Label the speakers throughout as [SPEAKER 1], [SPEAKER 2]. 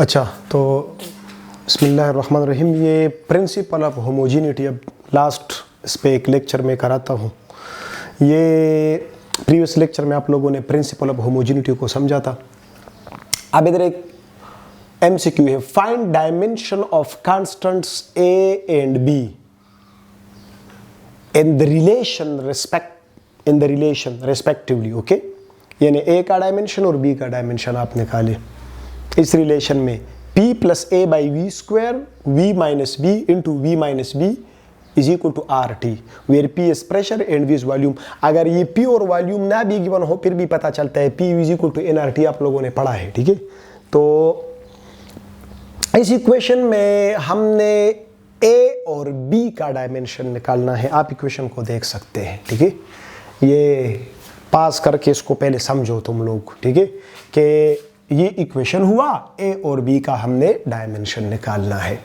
[SPEAKER 1] अच्छा, तो बिस्मिल्लाहिर्रहमानिर्रहीम। ये प्रिंसिपल ऑफ होमोजीनिटी अब लास्ट इस पे एक लेक्चर में कराता हूँ। ये प्रीवियस लेक्चर में आप लोगों ने प्रिंसिपल ऑफ होमोजीनिटी को समझा था। अब इधर एक एमसीक्यू है, find dimension of constants A and be in the relation respectively. Okay, यानी ए का डायमेंशन और बी का डायमेंशन आप निकाले इस रिलेशन में p plus a by v square v minus b into v minus b is equal to R T, where p is pressure and v is volume. अगर ये p और volume ना भी गिवन हो फिर भी पता चलता है p is equal to nRT, आप लोगों ने पढ़ा है। ठीक है, तो इस इक्वेशन में हमने a और b का डायमेंशन निकालना है। आप इक्वेशन को देख सकते हैं। ठीक है, ये पास करके इसको पहले समझो तुम लोग। ठीक है, कि ये इक्वेशन हुआ, ए और बी का हमने डायमेंशन निकालना है।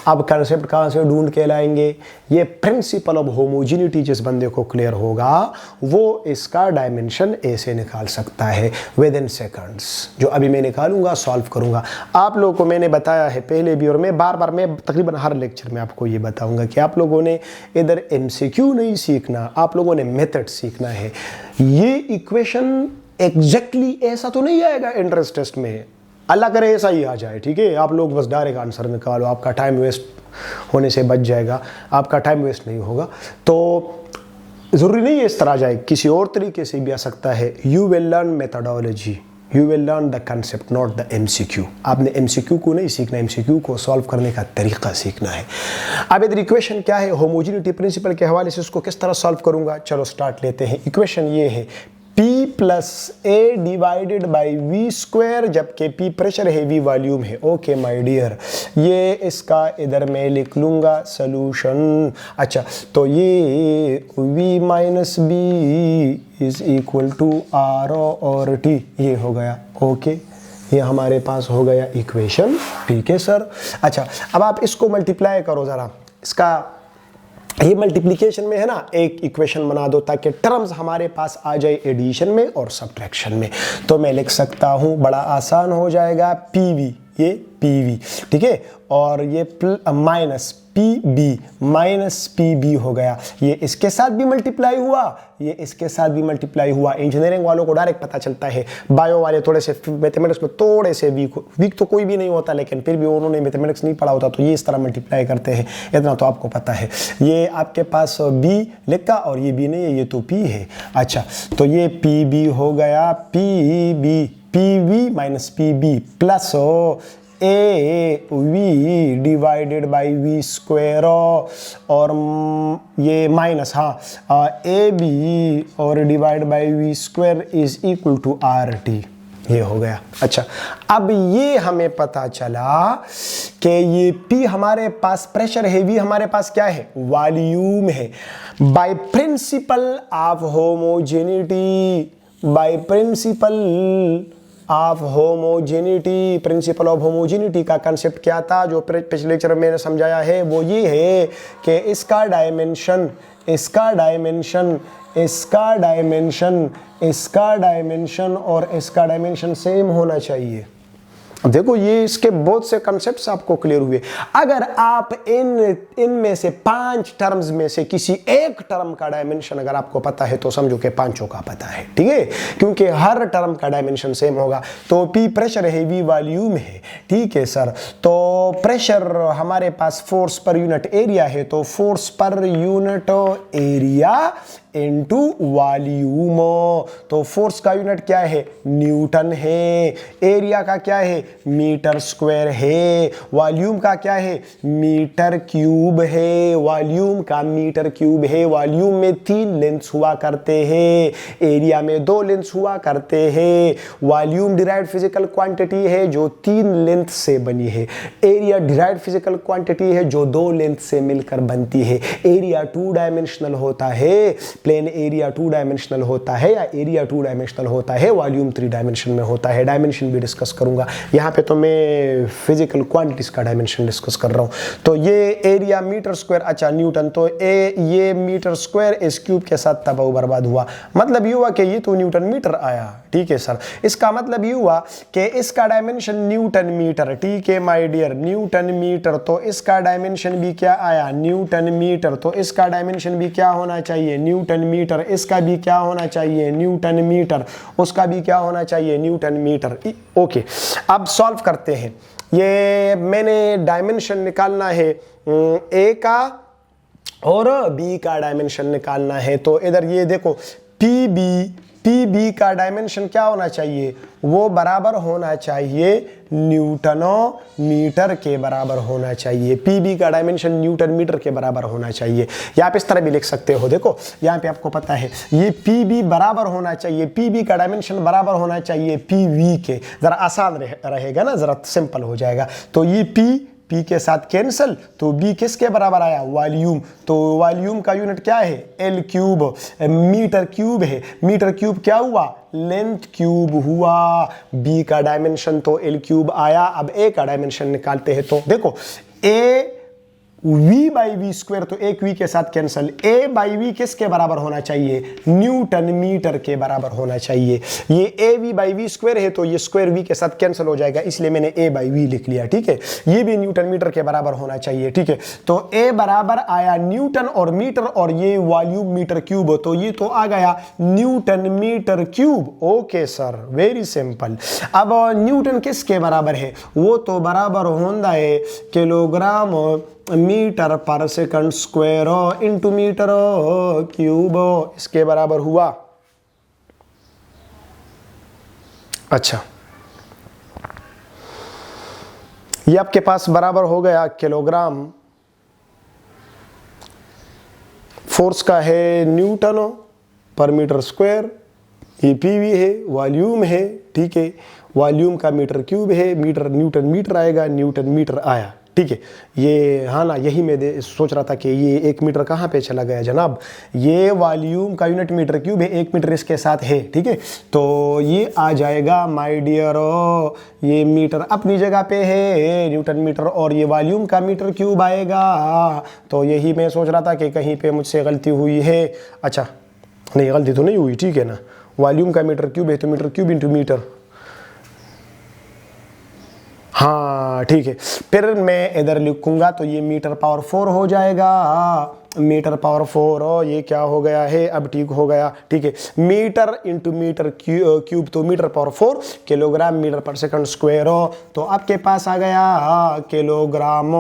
[SPEAKER 1] अब कंसेप्ट कहाँ से ढूंढ के लाएंगे? ये प्रिंसिपल ऑफ होमोजीनिटी जिस बंदे को क्लियर होगा वो इसका डायमेंशन ए से निकाल सकता है विद इन सेकंड्स। जो अभी मैं निकालूंगा, सॉल्व करूंगा। आप लोगों को मैंने बताया है पहले भी, और मैं बार बार मैं तकरीबन हर लेक्चर में आपको ये बताऊंगा कि आप लोगों ने इधर एमसीक्यू नहीं सीखना, आप लोगों ने मेथड सीखना है। ये इक्वेशन एग्जैक्टली ऐसा तो नहीं आएगा एंट्रेंस टेस्ट में, अल्लाह करे ऐसा ही आ जाए। ठीक है, आप लोग बस डायरेक्ट आंसर निकालो, आपका टाइम वेस्ट होने से बच जाएगा, आपका टाइम वेस्ट नहीं होगा। तो ज़रूरी नहीं है इस तरह जाए, किसी और तरीके से भी आ सकता है। You will learn methodology, you will learn the concept, not the MCQ. आपने एमसीक्यू को नहीं सीखना, एमसीक्यू को सॉल्व करने का तरीका सीखना है। अब इधर इक्वेशन क्या है, होमोजीनिटी प्रिंसिपल के हवाले से उसको किस तरह सॉल्व करूंगा, चलो स्टार्ट लेते हैं। इक्वेशन ये है P plus a divided by v square, जबकि P प्रेशर है, V वॉल्यूम है। ओके माय डियर, ये इसका इधर मैं लिख लूँगा सॉल्यूशन। अच्छा, तो ये V minus b is equal to R और T, ये हो गया। ओके, ये हमारे पास हो गया इक्वेशन। ठीक है सर। अच्छा, अब आप इसको मल्टीप्लाई करो ज़रा, इसका ये मल्टीप्लिकेशन में है ना, एक इक्वेशन बना दो ताकि टर्म्स हमारे पास आ जाए एडिशन में और सब्ट्रैक्शन में। तो मैं लिख सकता हूँ, बड़ा आसान हो जाएगा, PV, ये PV। ठीक है, और ये माइनस PB हो गया। ये इसके साथ भी मल्टीप्लाई हुआ, ये इसके साथ भी मल्टीप्लाई हुआ। इंजीनियरिंग वालों को डायरेक्ट पता चलता है, बायो वाले थोड़े से मैथमेटिक्स में थोड़े से वीक तो कोई भी नहीं होता, लेकिन फिर भी उन्होंने मैथमेटिक्स नहीं पढ़ा होता तो ये इस तरह मल्टीप्लाई करते हैं, इतना तो आपको पता है। ये आपके पास B लिखा और ये B नहीं है, ये तो P है। अच्छा, तो ये PB हो गया, PV minus PB plus a v divided by v square, और ये माइनस, हाँ, ए बी और divide by v square is equal to R T, ये हो गया। अच्छा, अब ये हमें पता चला कि ये P हमारे पास प्रेशर है, V हमारे पास क्या है, वॉल्यूम है। By principle of homogeneity, by principle of homogeneity, principle of homogeneity का कंसेप्ट क्या था जो पिछले लेक्चर में मैंने समझाया है, वो ये है कि इसका डायमेंशन और इसका डायमेंशन सेम होना चाहिए। देखो, ये इसके बहुत से कंसेप्ट्स आपको क्लियर हुए। अगर आप इनमें से 5 टर्म्स में से किसी एक टर्म का डायमेंशन अगर आपको पता है तो समझो कि पांचों का पता है। ठीक है, क्योंकि हर टर्म का डायमेंशन सेम होगा। तो P प्रेशर है, V वॉल्यूम है। ठीक है सर, तो प्रेशर हमारे पास फोर्स पर यूनिट एरिया है, तो force per unit area into volume. तो फोर्स का यूनिट क्या है, न्यूटन है। एरिया का क्या है, मीटर स्क्वायर है। वॉल्यूम का क्या है, मीटर क्यूब है। वॉल्यूम का मीटर क्यूब है। वॉल्यूम में 3 लेंस हुआ करते हैं, एरिया में 2 लेंस हुआ करते हैं। वॉल्यूम डिराइव्ड फिजिकल क्वांटिटी है जो 3 लेंथ से बनी है। एरिया डिराइव्ड फिजिकल क्वांटिटी है जो 2 लेंथ से मिलकर बनती है। एरिया 2 डायमेंशनल होता है, प्लेन एरिया 2 डायमेंशनल होता है, या एरिया 2 डायमेंशनल होता है, वॉल्यूम 3 डायमेंशन में होता है। डायमेंशन भी डिस्कस करूंगा। यहाँ पे तो मैं फिजिकल क्वांटिटीज का डायमेंशन डिस्कस कर रहा हूँ। तो ये एरिया मीटर स्क्वायर, अच्छा न्यूटन, तो ये मीटर स्क्वायर इस क्यूब के साथ तबाह बर्बाद हुआ। मतलब ये हुआ कि ये तो न्यूटन मीटर आया, ठीक है सर। इसका मतलब ये हुआ कि इसका डायमेंशन न्यूटन मीटर, ठीक है माय डियर, न्यूटन मीटर। तो इसका डायमेंशन भी क्या आया, न्यूटन मीटर। तो इसका डायमेंशन भी क्या होना चाहिए, न्यूटन मीटर। इसका भी क्या होना चाहिए, न्यूटन मीटर। उसका भी क्या होना चाहिए, न्यूटन मीटर। ओके, अब सॉल्व करते हैं। ये मैंने डायमेंशन निकालना है ए का और बी का डायमेंशन निकालना है। तो इधर ये देखो पी बी का डायमेंशन क्या होना चाहिए, वो बराबर होना चाहिए न्यूटनों मीटर के बराबर होना चाहिए। पी बी का डायमेंशन न्यूटन मीटर के बराबर होना चाहिए। या आप इस तरह भी लिख सकते हो, देखो यहाँ पे आपको पता है ये पी बी बराबर होना चाहिए, पी बी का डायमेंशन बराबर होना चाहिए पी वी के। ज़रा आसान रहेगा ना, ज़रा सिंपल हो जाएगा। तो ये पी के साथ कैंसिल, तो बी किसके बराबर आया, वॉल्यूम। तो वॉल्यूम का यूनिट क्या है, एल क्यूब, मीटर क्यूब है। मीटर क्यूब क्या हुआ, लेंथ क्यूब हुआ। बी का डायमेंशन तो एल क्यूब आया। अब ए का डायमेंशन निकालते हैं। तो देखो ए v बाई वी स्क्वायर, तो एक v के साथ कैंसिल। a बाई वी किसके बराबर होना चाहिए, न्यूटन मीटर के बराबर होना चाहिए। ये a v by v square है, तो ये स्क्वायर v के साथ कैंसिल हो जाएगा, इसलिए मैंने a बाई वी लिख लिया, ठीक है। ये भी न्यूटन मीटर के बराबर होना चाहिए, ठीक है। तो a बराबर आया न्यूटन और मीटर, और ये वॉल्यूम मीटर क्यूब, तो ये तो आ गया newton metre cube. Okay sir, very simple. अब न्यूटन किसके बराबर है, वो तो बराबर होता है किलोग्राम मीटर पर second square into metre cube, इसके बराबर हुआ। अच्छा, ये आपके पास बराबर हो गया किलोग्राम, फोर्स का है न्यूटन पर मीटर स्क्वायर, ये पीवी है, वॉल्यूम है, ठीक है। वॉल्यूम का मीटर क्यूब है, मीटर न्यूटन मीटर आएगा, न्यूटन मीटर आया, ठीक है। ये हाँ ना, यही मैं सोच रहा था कि ये 1 मीटर कहाँ पे चला गया जनाब। ये वॉल्यूम का यूनिट मीटर क्यूब है, 1 मीटर इसके साथ है, ठीक है। तो ये आ जाएगा माय डियर, ये मीटर अपनी जगह पे है न्यूटन मीटर, और ये वॉल्यूम का मीटर क्यूब आएगा। तो यही मैं सोच रहा था कि कहीं पे मुझसे गलती हुई है। अच्छा नहीं, गलती तो नहीं हुई, ठीक है ना। वॉल्यूम का मीटर क्यूब है तो मीटर क्यूब इंटू मीटर, हाँ ठीक है। फिर मैं इधर लिखूंगा तो ये मीटर पावर 4 हो जाएगा, मीटर पावर 4, और ये क्या हो गया है, अब ठीक हो गया, ठीक है। मीटर इंटू मीटर क्यूब, तो मीटर पावर 4 किलोग्राम मीटर पर सेकंड स्क्वायर, तो आपके पास आ गया किलोग्राम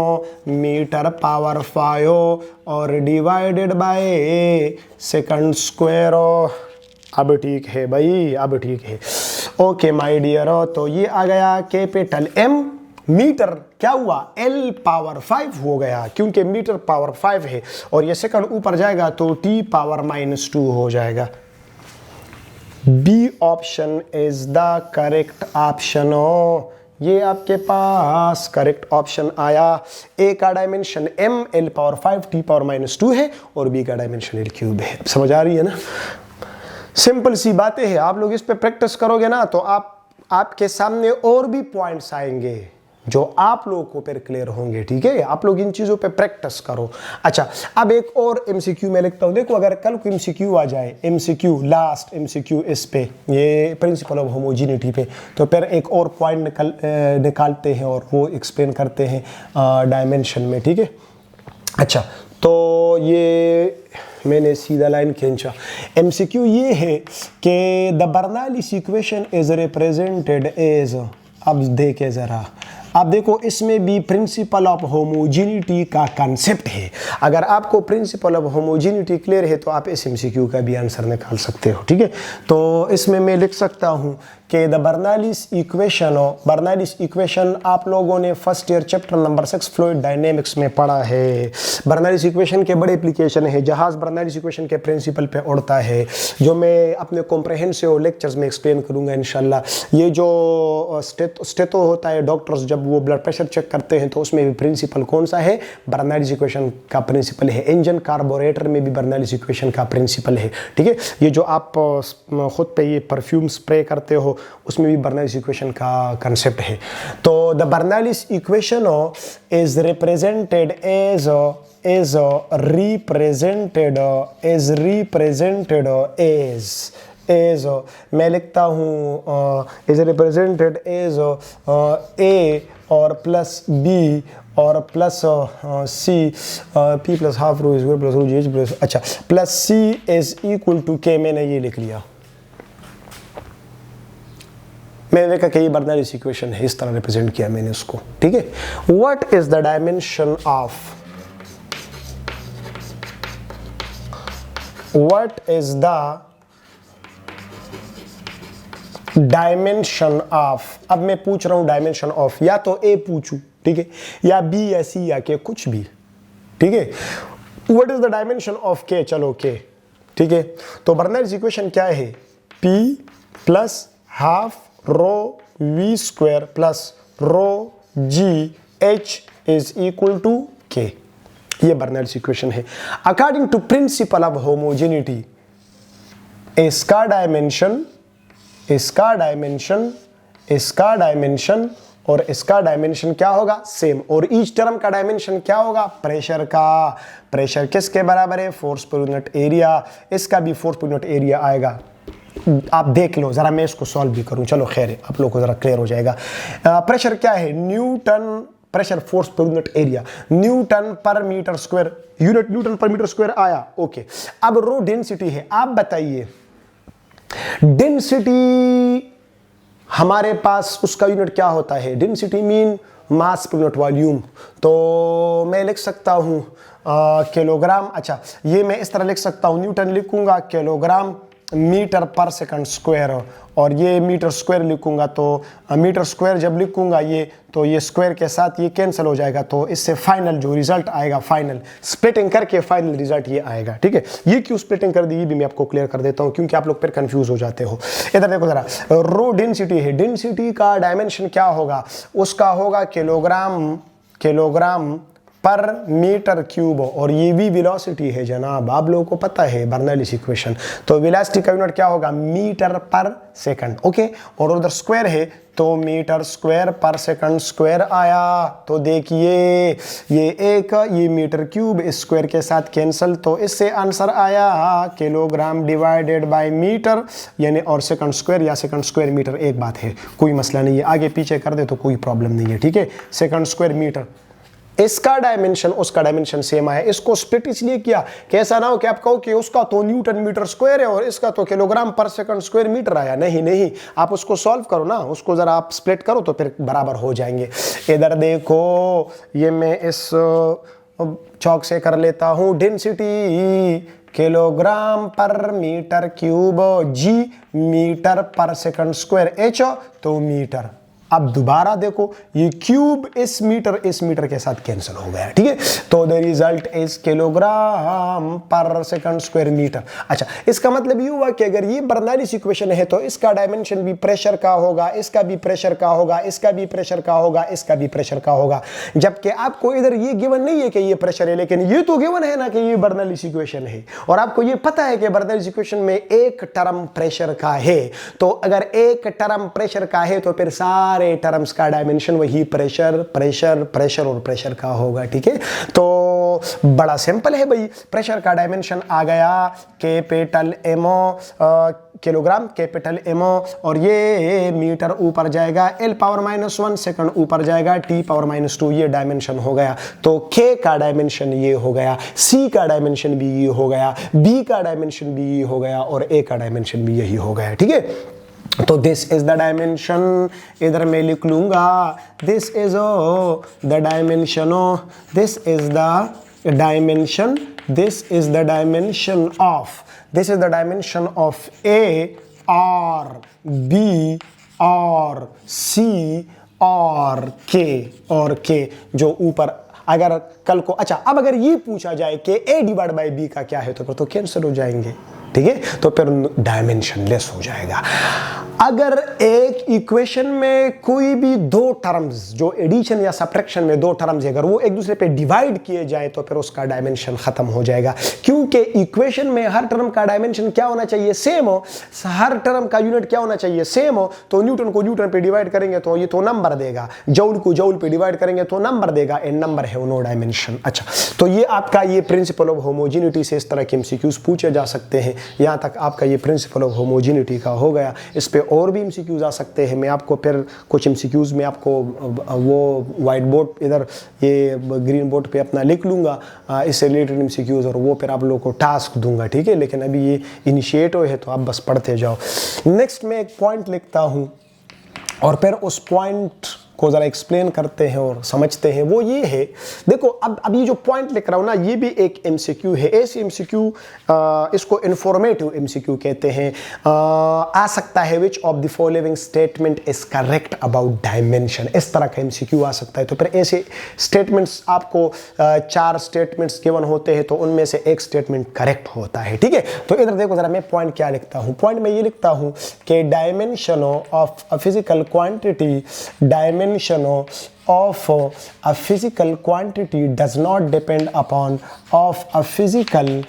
[SPEAKER 1] मीटर पावर 5 और डिवाइडेड बाय सेकंड स्क्वायर। अब ठीक है भाई, अब ठीक है। ओके माय डियर, तो ये आ गया कैपिटल M, मीटर क्या हुआ, L पावर 5 हो गया, क्योंकि मीटर पावर 5 है, और ये सेकंड ऊपर जाएगा तो T पावर -2 हो जाएगा। B option is the correct option. ये आपके पास करेक्ट ऑप्शन आया। ए का dimension M, L power 5, T power -2 है, और बी का डायमेंशन L क्यूब है। समझ आ रही है ना, सिंपल सी बातें हैं। आप लोग इस पे प्रैक्टिस करोगे ना, तो आपके सामने और भी पॉइंट्स आएंगे जो आप लोगों को फिर क्लियर होंगे, ठीक है। आप लोग इन चीजों पे प्रैक्टिस करो। अच्छा, अब एक और एमसीक्यू मैं लिखता हूं। देखो अगर कल को एमसीक्यू आ जाए, एमसीक्यू लास्ट एमसीक्यू इस पे, ये प्रिंसिपल ऑफ होमोजेनिटी पे, तो फिर एक और पॉइंट निकालते हैं और वो एक्सप्लेन करते हैं डायमेंशन में, ठीक है। अच्छा, तो ये मैंने सीधा लाइन खींचा। एमसीक्यू ये है कि the Bernoulli's equation is represented as, अब देखे जरा, अब देखो इसमें भी प्रिंसिपल ऑफ होमोजेनिटी का कंसेप्ट है। अगर आपको प्रिंसिपल ऑफ होमोजेनिटी क्लियर है तो आप इस एमसीक्यू का भी आंसर निकाल सकते हो, ठीक है। तो इसमें मैं लिख सकता हूँ कि द बर्नौलीज इक्वेशन आप लोगों ने first year chapter number 6 fluid dynamics में पढ़ा है। बर्नौलीज इक्वेशन के बड़े एप्लीकेशन है। जहाज बर्नौलीज इक्वेशन के प्रिंसिपल पे उड़ता है, जो मैं अपने कॉम्प्रहेंसिव लेक्चर्स में एक्सप्लेन करूंगा इंशाल्लाह। ये जो स्टेथो होता है, डॉक्टर्स जब वो ब्लड प्रेशर चेक करते हैं तो उसमें भी प्रिंसिपल कौन सा है, बर्नौलीज इक्वेशन का प्रिंसिपल है। इंजन कार्बोरेटर में भी बर्नौलीज इक्वेशन का प्रिंसिपल है, ठीक है। ये जो आप खुद पे ये परफ्यूम स्प्रे करते हो उसमें भी बर्नौलीज इक्वेशन का कंसेप्ट है। तो the Bernoulli's equation is represented as मैं लिखता हूँ इज रिप्रेजेंटेड एज ए और प्लस बी और plus C P plus half rho square plus rho जी एच प्लस अच्छा plus C is equal to K. मैंने ये लिख लिया, मैंने देखा कि ये बर्नौलीज इक्वेशन है, इस तरह रिप्रेजेंट किया मैंने उसको, ठीक है। What is the dimension of dimension of, अब मैं पूछ रहा हूं डायमेंशन ऑफ, या तो ए पूछूं, ठीक है, या बी या सी या के, कुछ भी, ठीक है। What is the dimension of के, चलो के, ठीक है। तो बर्नौलीज इक्वेशन क्या है, P plus half rho v square plus rho ji h is equal to K, ये बर्नौलीज इक्वेशन है। According to principle of homogeneity इसका डायमेंशन और इसका डायमेंशन क्या होगा, सेम। और ईच टर्म का डायमेंशन क्या होगा, प्रेशर का। प्रेशर किसके बराबर है, फोर्स पर यूनिट एरिया, इसका भी फोर्स पर यूनिट एरिया आएगा। आप देख लो जरा, मैं इसको सॉल्व भी करूं, चलो खैर आप लोगों को जरा क्लियर हो जाएगा। प्रेशर क्या है, Newton, pressure force per unit area, Newton पर मीटर स्क्वायर, यूनिट न्यूटन पर मीटर स्क्वायर आया, ओके। अब रो डेंसिटी है, आप बताइए डेंसिटी हमारे पास उसका यूनिट क्या होता है, डेंसिटी मीन मास पर यूनिट वॉल्यूम। तो मैं लिख सकता हूं किलोग्राम, अच्छा ये मैं इस तरह लिख सकता हूं, न्यूटन लिखूंगा किलोग्राम मीटर पर सेकंड स्क्वायर, और ये मीटर स्क्वायर लिखूंगा, तो मीटर स्क्वायर जब लिखूंगा ये, तो ये स्क्वायर के साथ ये कैंसिल हो जाएगा, तो इससे फाइनल जो रिजल्ट आएगा, फाइनल स्प्लिटिंग करके फाइनल रिजल्ट ये आएगा, ठीक है। ये क्यों स्प्लिटिंग कर दी ये भी मैं आपको क्लियर कर देता हूं, क्योंकि आप लोग फिर कंफ्यूज हो जाते हो। इधर देखो जरा, रो डेंसिटी है, डेंसिटी का डायमेंशन क्या होगा, उसका होगा किलोग्राम पर मीटर क्यूब, और ये भी वेलोसिटी है जनाब, आप लोगों को पता है बर्नौलीज इक्वेशन। तो वेलोसिटी का यूनिट क्या होगा, मीटर पर सेकंड, ओके। और उधर स्क्वायर है तो मीटर स्क्वायर पर सेकंड स्क्वायर आया। तो देखिए ये एक, ये मीटर क्यूब इस स्क्वायर के साथ कैंसिल, तो इससे आंसर आया किलोग्राम डिवाइडेड बाय मीटर, यानी और सेकंड स्क्वायर या सेकंड स्क्वायर मीटर एक बात है, कोई मसला नहीं है, आगे पीछे कर दे तो कोई प्रॉब्लम नहीं है, ठीक है। सेकंड स्क्वायर मीटर, इसका डायमेंशन उसका डायमेंशन सेम आया। इसको स्प्लिट इसलिए किया कि ऐसा ना हो कि आप कहो कि उसका तो न्यूटन मीटर स्क्वायर है और इसका तो किलोग्राम पर सेकंड स्क्वायर मीटर आया। नहीं नहीं, आप उसको सॉल्व करो ना, उसको जरा आप स्प्लिट करो तो फिर बराबर हो जाएंगे। इधर देखो, ये मैं इस चौक से कर लेता हूं, डेंसिटी किलोग्राम पर मीटर क्यूब, जी मीटर पर सेकंड स्क्वायर, एच तो मीटर। अब दोबारा देखो, ये क्यूब इस मीटर के साथ कैंसिल हो गया, ठीक है। तो द रिजल्ट इज किलोग्राम पर सेकंड स्क्वायर मीटर। अच्छा, इसका मतलब ये हुआ कि अगर ये बर्नौलीज इक्वेशन है तो इसका डायमेंशन भी प्रेशर का होगा, इसका भी प्रेशर का होगा, इसका भी प्रेशर का होगा, इसका भी प्रेशर का होगा। जबकि आपको इधर ये गिवन नहीं है कि ये प्रेशर है, लेकिन ये तो गिवन है ना कि ये बर्नौलीज इक्वेशन है, और आपको ये पता है कि बर्नौलीज इक्वेशन में एक टर्म प्रेशर का है। तो अगर एक टर्म प्रेशर का है तो फिर सारे टर्म्स का डायमेंशन वही प्रेशर प्रेशर प्रेशर और प्रेशर का होगा, ठीक है। तो बड़ा सिंपल है भाई, प्रेशर का डायमेंशन आ गया capital MO, kilogram capital MO, और ये मीटर ऊपर जाएगा, L पावर -1 सेकंड ऊपर जाएगा, T पावर -2, ये डायमेंशन हो गया। तो K का डायमेंशन ये हो गया, C का डायमेंशन भी ये हो गया, B का डायमेंशन भी ये हो गया, और A का डायमेंशन भी यही हो गया, ठीक है। तो दिस इज द डायमेंशन, इधर मैं लिख लूंगा this is the dimension, this is the dimension, this is the dimension of, this is the dimension of A और बी और सी और के जो ऊपर। अगर कल को, अच्छा अब अगर ये पूछा जाए कि a डिवाइड बाई बी का क्या है तो फिर तो कैंसिल हो जाएंगे, ठीक है, तो फिर डायमेंशनलेस हो जाएगा। अगर एक इक्वेशन में कोई भी दो टर्म्स जो एडिशन या सब्ट्रैक्शन में दो टर्म्स है, अगर वो एक दूसरे पे डिवाइड किए जाए तो फिर उसका डायमेंशन खत्म हो जाएगा, क्योंकि इक्वेशन में हर टर्म का डायमेंशन क्या होना चाहिए, सेम हो, हर टर्म का यूनिट क्या होना चाहिए, सेम हो। तो न्यूटन को न्यूटन पे डिवाइड करेंगे तो ये तो नंबर देगा, जूल को जूल पे डिवाइड करेंगे तो नंबर देगा, एंड नंबर है नो डायमेंशन। अच्छा, तो ये आपका ये प्रिंसिपल ऑफ होमोजेनिटी से इस तरह के एमसीक्यूज पूछे जा सकते हैं। यहां तक आपका ये प्रिंसिपल ऑफ होमोजेनिटी का हो गया। इस पे और भी एमसीक्यूज आ सकते हैं। मैं आपको फिर कुछ एमसीक्यूज में आपको वो वाइट बोर्ड इधर ये ग्रीन बोर्ड पे अपना लिख लूँगा इससे रिलेटेड एमसीक्यूज, और वो फिर आप लोगों को टास्क दूंगा, ठीक है। लेकिन अभी ये इनिशिएटिव है तो आप बस पढ़ते जाओ। नेक्स्ट मैं एक पॉइंट लिखता हूँ और फिर उस पॉइंट को ज़रा एक्सप्लेन करते हैं और समझते हैं। वो ये है, देखो अब ये जो पॉइंट लिख रहा हूँ ना, ये भी एक एमसीक्यू है। ऐसे एमसीक्यू इसको इंफॉर्मेटिव एमसीक्यू कहते हैं। आ सकता है which of the following statement is correct about dimension, इस तरह का एमसीक्यू आ सकता है। तो फिर ऐसे स्टेटमेंट्स आपको 4 स्टेटमेंट्स गिवन होते हैं तो उनमें से एक स्टेटमेंट करेक्ट होता है, ठीक है। तो इधर देखो ज़रा मैं पॉइंट क्या लिखता हूँ। पॉइंट में ये लिखता हूँ कि dimension of a physical quantity, dimension of a physical quantity does not depend upon of a physical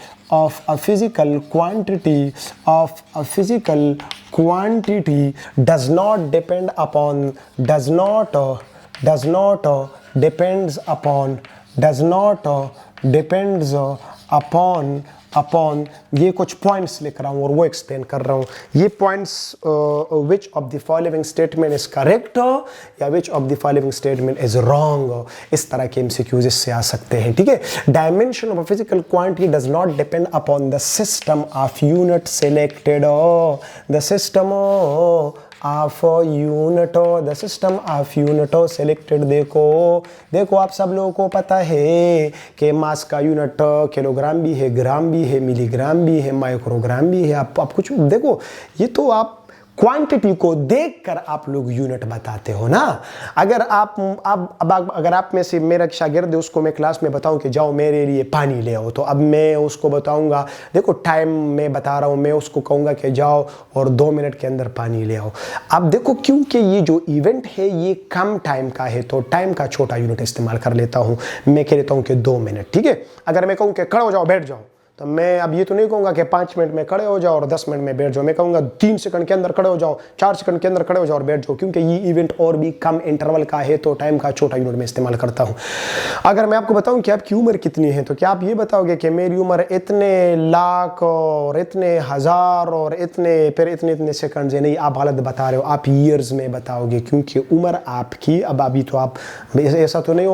[SPEAKER 1] quantity does not depend upon depends upon ये कुछ पॉइंट्स लिख रहा हूँ और वो एक्सप्लेन कर रहा हूँ। ये points which of the following statement is correct या which of the following statement is wrong, इस तरह के एमसीक्यूज इससे आ सकते हैं, ठीक है। Dimension of a physical quantity does not depend upon the system of unit selected, the system of unit selected. देखो आप सब लोगों को पता है कि मास का यूनिट किलोग्राम भी है, ग्राम भी है, मिलीग्राम भी है, माइक्रोग्राम भी है। आप कुछ देखो, ये तो आप क्वांटिटी को देखकर आप लोग यूनिट बताते हो ना। अगर अगर आप में से मेरा शागिर्द है, उसको मैं क्लास में बताऊं कि जाओ मेरे लिए पानी ले आओ, तो अब मैं उसको बताऊंगा, देखो टाइम में बता रहा हूं, मैं उसको कहूंगा कि जाओ और 2 मिनट के अंदर पानी ले आओ। अब देखो, क्योंकि ये जो इवेंट है ये कम टाइम का है तो टाइम का छोटा यूनिट इस्तेमाल कर लेता हूं। मैं कह लेता हूं कि 2 मिनट, ठीक है। अगर मैं कहूं कि खड़े हो जाओ, बैठ जाओ, तो मैं अब ये तो नहीं कहूँगा कि 5 मिनट में खड़े हो जाओ और 10 मिनट में बैठ जाओ। मैं कहूँगा 3 सेकंड के अंदर खड़े हो जाओ, 4 सेकंड के अंदर खड़े हो जाओ और बैठ जाओ, क्योंकि ये इवेंट और भी कम इंटरवल का है तो टाइम का छोटा यूनिट में इस्तेमाल करता हूँ। अगर मैं आपको बताऊँ कि आपकी उम्र कितनी है, तो क्या आप ये बताओगे कि मेरी उम्र इतने लाख और इतने हज़ार और इतने फिर इतने सेकंड है? नहीं, आप गलत बता रहे हो, आप ईयर्स में बताओगे, क्योंकि उम्र आपकी अब अभी तो आप ऐसा तो नहीं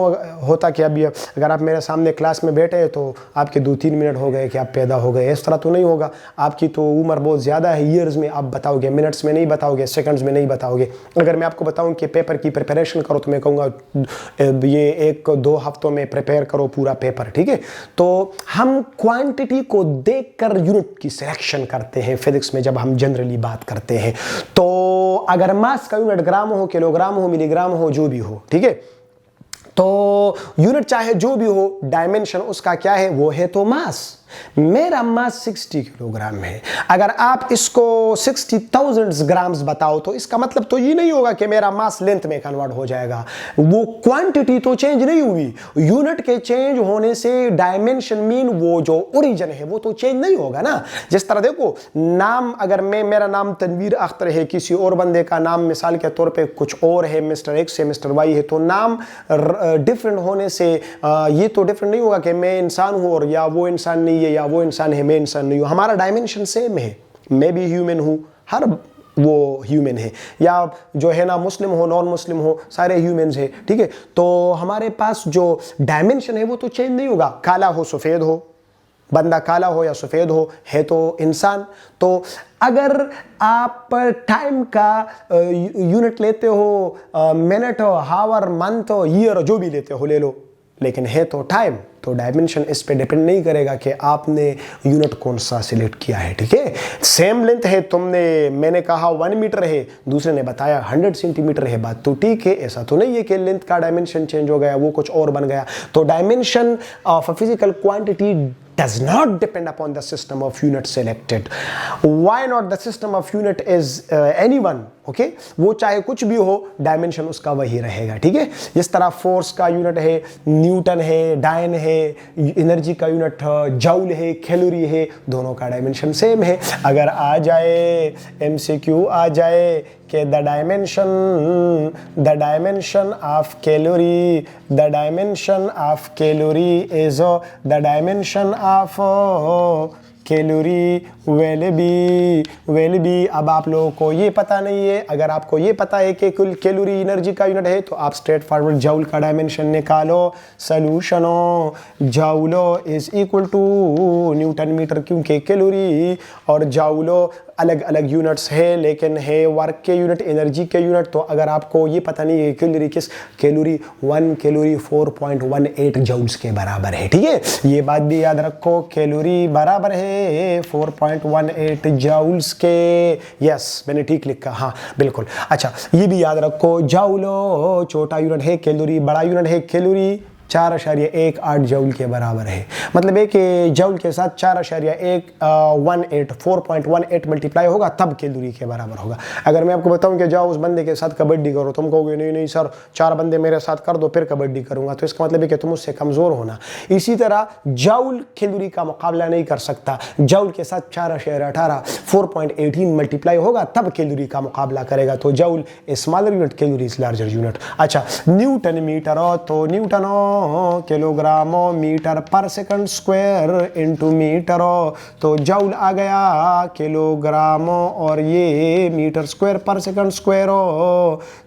[SPEAKER 1] होता कि अभी अगर आप मेरे सामने क्लास में बैठे हैं तो आपके 2-3 मिनट हो गए कि आप पैदा हो गए, इस तरह तो नहीं होगा। आपकी तो उम्र बहुत ज़्यादा है, ईयर्स में आप बताओगे, मिनट्स में नहीं बताओगे, सेकंड्स में नहीं बताओगे। अगर मैं आपको बताऊं कि पेपर की प्रिपरेशन करो तो मैं कहूँगा ये 1-2 हफ्तों में प्रिपेयर करो पूरा पेपर, ठीक है। तो हम क्वांटिटी को देखकर यूनिट की सिलेक्शन करते हैं फिजिक्स में जब हम जनरली बात करते हैं। तो अगर मास का यूनिट ग्राम हो, किलोग्राम हो, मिलीग्राम हो, जो भी हो, ठीक है, तो यूनिट चाहे जो भी हो, डायमेंशन उसका क्या है, वो है तो मास। मेरा मास 60 किलोग्राम है। अगर आप इसको 60,000 ग्राम्स बताओ तो इसका मतलब तो ये नहीं होगा कि मेरा मास लेंथ में कन्वर्ट हो जाएगा। वो क्वांटिटी तो चेंज नहीं हुई। यूनिट के चेंज होने से डायमेंशन मीन वो जो ओरिजिन है वो तो चेंज नहीं होगा ना। जिस तरह देखो, नाम अगर मेरा नाम तनवीर अख्तर है, किसी और बंदे का नाम मिसाल के तौर पे कुछ और है, मिस्टर एक्स है, मिस्टर वाई है, तो नाम डिफरेंट होने से ये तो डिफरेंट नहीं होगा कि मैं इंसान हूँ और या वो इंसान नहीं है या वो इंसान है, मैं इंसान नहीं हूँ। हमारा डायमेंशन सेम है, मैं भी ह्यूमन हूँ, हर वो ह्यूमन है, या जो है ना मुस्लिम हो, नॉन मुस्लिम हो, सारे ह्यूमंस है, ठीक है। तो हमारे पास जो डायमेंशन है वो तो चेंज नहीं होगा। काला हो सफ़ेद हो, बंदा काला हो या सफ़ेद हो, है तो इंसान। तो अगर आप टाइम का यूनिट लेते हो, मिनट हो, हावर, मंथ हो, ईयर, जो भी लेते हो ले लो, लेकिन है तो टाइम, तो डायमेंशन इस पे डिपेंड नहीं करेगा कि आपने यूनिट कौन सा सिलेक्ट किया है, ठीक है। सेम लेंथ है, मैंने कहा 1 मीटर है, दूसरे ने बताया 100 सेंटीमीटर है, बात तो ठीक है। ऐसा तो नहीं है कि लेंथ का डायमेंशन चेंज हो गया, वो कुछ और बन गया। तो dimension of a physical quantity does not depend upon the system of unit selected. Why not? The system of unit is anyone, okay? वो चाहे कुछ भी हो, डायमेंशन उसका वही रहेगा, ठीक है? जिस तरह फोर्स का यूनिट है न्यूटन है, डायन है, एनर्जी का यूनिट जूल है, कैलोरी है, दोनों का डायमेंशन सेम है। अगर आ जाए MCQ आ जाए कि the dimension of calorie is the dimension of calorie will be. अब आप लोगों को ये पता नहीं है, अगर आपको ये पता है कि कुल कैलोरी एनर्जी का यूनिट है तो आप स्ट्रेट फॉरवर्ड जूल का डायमेंशन निकालो। सॉल्यूशनो जूलो is equal to newton meter, क्योंकि कैलोरी और जूलो अलग अलग यूनिट्स है लेकिन है वर्क के यूनिट, एनर्जी के यूनिट। तो अगर आपको ये पता नहीं है कैलोरी 1 कैलोरी 4.18 जूल्स के बराबर है, ठीक है? ये बात भी याद रखो, कैलोरी बराबर है 4.18 जूल्स के। यस, मैंने ठीक लिखा, हाँ बिल्कुल। अच्छा, ये भी याद रखो, जूलो छोटा यूनिट है, कैलोरी बड़ा यूनिट है। कैलोरी 4.18 जूल के बराबर है, मतलब है कि जूल के साथ 4.18 मल्टीप्लाई होगा तब कैलोरी के बराबर होगा। अगर मैं आपको बताऊं कि जाओ उस बंदे के साथ कबड्डी करो, तुम कहोगे नहीं नहीं सर 4 बंदे मेरे साथ कर दो फिर कबड्डी करूंगा, तो इसका मतलब है कि तुम उससे कमजोर होना। इसी तरह जूल कैलोरी का मुकाबला नहीं कर सकता, जूल के साथ 4.18 मल्टीप्लाई होगा तब कैलोरी का मुकाबला करेगा। तो joule smaller unit, calorie is larger unit. अच्छा, न्यूटन मीटर, तो न्यूटन किलोग्रामो मीटर पर सेकंड स्क्वायर इनटू मीटर, तो जूल आ गया किलोग्रामो और ये मीटर स्क्वायर पर सेकंड स्क्वायर।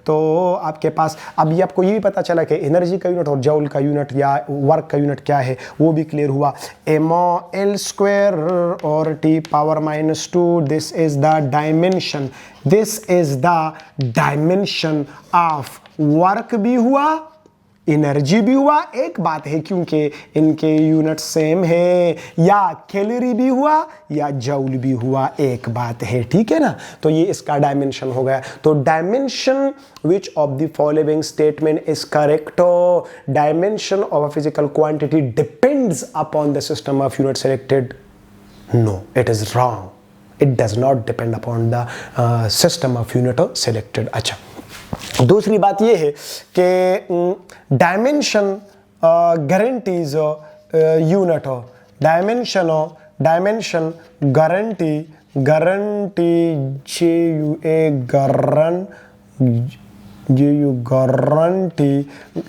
[SPEAKER 1] तो आपके पास अब ये आपको ये भी पता चला कि एनर्जी का यूनिट और जूल का यूनिट या वर्क का यूनिट क्या है, वो भी क्लियर हुआ। mol स्क्वायर और T⁻⁻², this is the dimension of work भी हुआ, एनर्जी भी हुआ। एक बात है, क्योंकि इनके यूनिट सेम है, या कैलोरी भी हुआ या जूल भी हुआ, एक बात है, ठीक है ना? तो ये इसका डायमेंशन हो गया। तो dimension which of the following statement is correct? Dimension of a physical quantity depends upon the system of unit selected. No, it is wrong, it does not depend upon the system of unit selected. अच्छा, दूसरी बात यह है कि dimension guarantees unit, dimension guarantee guarantee,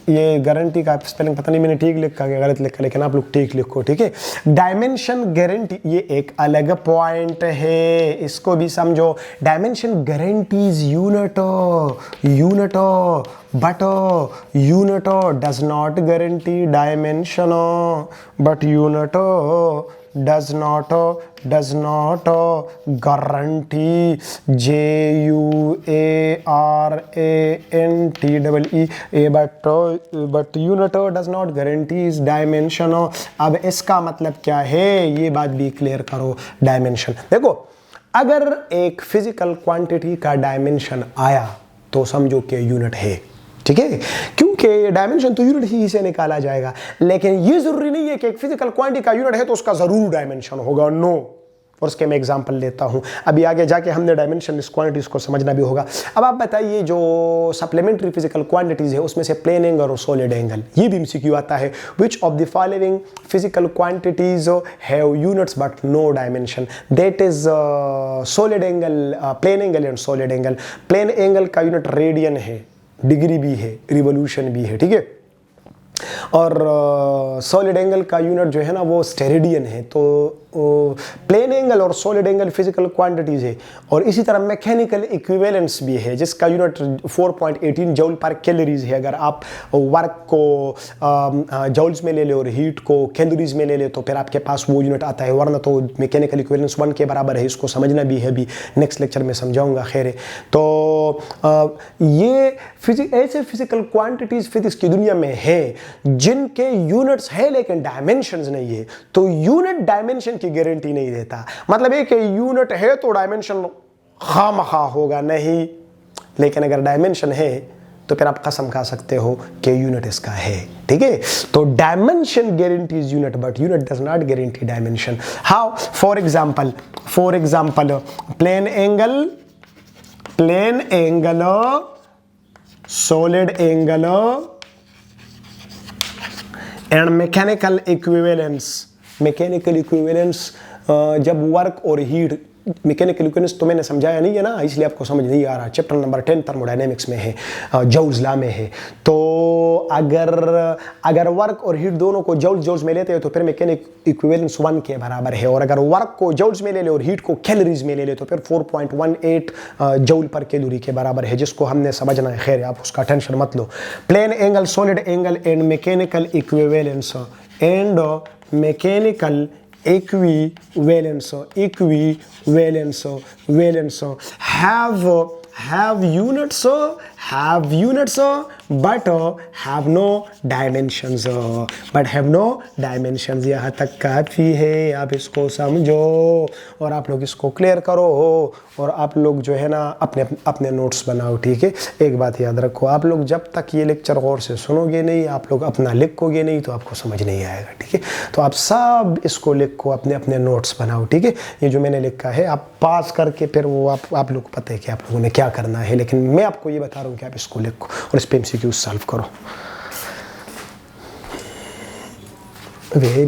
[SPEAKER 1] ये guarantee का spelling पता नहीं मैंने ठीक लिखा या गलत लिखा, लेकिन आप लोग ठीक लिखो, ठीक है? डायमेंशन गारंटी ये एक अलग पॉइंट है, इसको भी समझो। Dimension guarantees unit, but unit does not guarantee dimension, but unit does not guarantee JUARANTEE, but unit does not guarantees dimension। अब इसका मतलब क्या है, ये बात भी क्लियर करो। डायमेंशन देखो, अगर एक फिजिकल क्वांटिटी का डायमेंशन आया तो समझो कि यूनिट है, ठीक है? क्योंकि डायमेंशन तो यूनिट ही से निकाला जाएगा, लेकिन ये जरूरी नहीं है कि एक फिजिकल क्वांटिटी का यूनिट है तो उसका जरूर डायमेंशन होगा। नो, और उसके मैं एग्जांपल लेता हूं, अभी आगे जाके हमने डायमेंशन इस क्वांटिटीज को समझना भी होगा। अब आप बताइए, जो सप्लीमेंट्री फिजिकल क्वांटिटीज है उसमें से प्लेन एंगल और सॉलिड एंगल, ये भी एमसीक्यू आता है। Which of the following physical quantities have units but no dimension? That is solid angle, plane angle and solid angle. Plane angle का यूनिट रेडियन है, डिग्री भी है, रिवोल्यूशन भी है, ठीक है? और सॉलिड एंगल का यूनिट जो है ना वो स्टेरेडियन है। तो प्लेन एंगल और सॉलिड एंगल फिजिकल क्वांटिटीज है, और इसी तरह मैकेनिकल इक्विवेलेंस भी है जिसका यूनिट 4.18 जूल पर कैलोरीज है। अगर आप वर्क को जूल्स में ले ले और हीट को कैलोरीज में ले ले तो फिर आपके पास वो यूनिट आता है, वरना तो मैकेनिकल इक्विवेलेंस 1 के बराबर है। इसको समझना भी है, अभी नेक्स्ट लेक्चर में समझाऊंगा, खैर है। तो ये ऐसे फिजिकल क्वांटिटीज फिजिक्स की दुनिया में है जिनके यूनिट्स है लेकिन डायमेंशंस नहीं है। तो यूनिट डायमेंशन की गारंटी नहीं देता, मतलब है कि यूनिट है तो डायमेंशन खामखा होगा नहीं, लेकिन अगर डायमेंशन है तो फिर आप कसम खा सकते हो कि यूनिट इसका है, ठीक है। तो dimension guarantees unit but unit does not guarantee dimension. How? For example plane angle solid angle and mechanical equivalence जब वर्क और हीट, मैकेनिकल इक्विवेलेंस तो मैंने समझाया नहीं है ना, इसलिए आपको समझ नहीं आ रहा। चैप्टर नंबर 10 थर्मोडायनेमिक्स में है, जूल्स लॉ में है। तो अगर वर्क और हीट दोनों को जूल्स में लेते हैं तो फिर मैकेनिक इक्विवेलेंस 1 के बराबर है, और अगर वर्क को जूल्स में ले ले और हीट को कैलोरीज में ले ले तो फिर 4.18 जूल पर कैलोरी के बराबर है, जिसको हमने समझना है। खैर आप उसका टेंशन मत लो। Plane angle solid angle and mechanical equivalence have units but have no dimensions, यहाँ तक काफ़ी है, आप इसको समझो और आप लोग इसको क्लियर करो और आप लोग जो है ना अपने नोट्स बनाओ, ठीक है। एक बात याद रखो, आप लोग जब तक ये लेक्चर गौर से सुनोगे नहीं, आप लोग अपना लिखोगे नहीं तो आपको समझ नहीं आएगा, ठीक है। तो आप सब इसको लिखो, अपने नोट्स बनाओ, ठीक है। ये जो मैंने लिखा है आप पास करके फिर वो आप लोग पता है कि आप लोगों ने क्या करना है, लेकिन मैं आपको ये बता रहा हूँ कि आप इसको लिखो और इस पे MCQ सॉल्व करो। वेरी